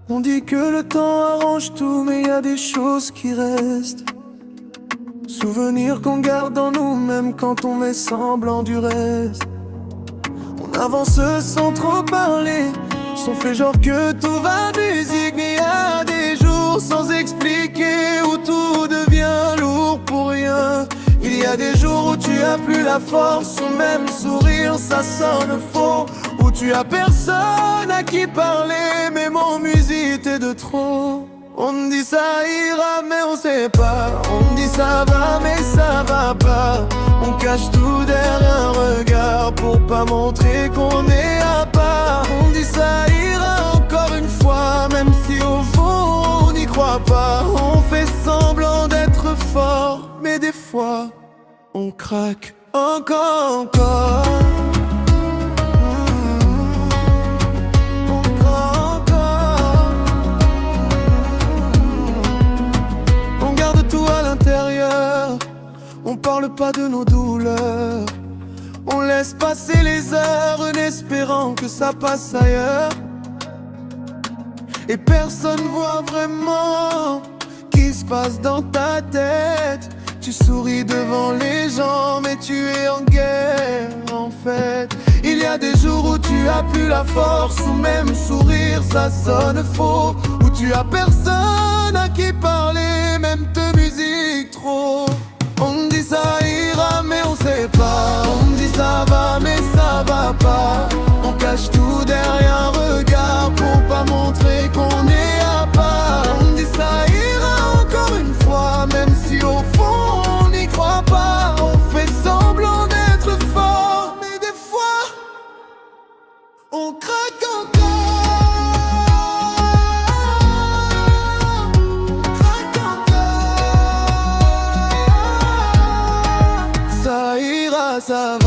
On dit que le temps arrange tout, mais y a des choses qui restent. Souvenirs qu'on garde en nous, même quand on met semblant du reste. On avance sans trop parler, on fait genre que tout va musique. Mais y a des jours sans expliquer où tout devient lourd pour rien. Il y a des jours où tu as plus la force, ou même sourire ça sonne faux, où tu as personne à qui parler, mais mon musique est de trop. On me dit ça ira mais on sait pas. On me dit ça va mais ça va pas. On cache tout derrière un regard pour pas montrer qu'on est à part. On dit ça ira encore une fois, même si au fond on n'y croit pas. On fait semblant d'être fort, mais des fois on craque encore. On parle pas de nos douleurs, on laisse passer les heures en espérant que ça passe ailleurs. Et personne voit vraiment qui se passe dans ta tête. Tu souris devant les gens mais tu es en guerre en fait. Il y a des jours où tu as plus la force, ou même sourire ça sonne faux, où tu as personne à qui parler, même ta musique trop. On me dit ça ira mais on sait pas. On me dit ça va mais ça va pas. On cache tout derrière un regard pour pas montrer qu'on est à part. On me dit ça ira encore une fois, même si au fond on n'y croit pas. On fait semblant d'être fort, mais des fois on craque encore. Ça ira, ça va.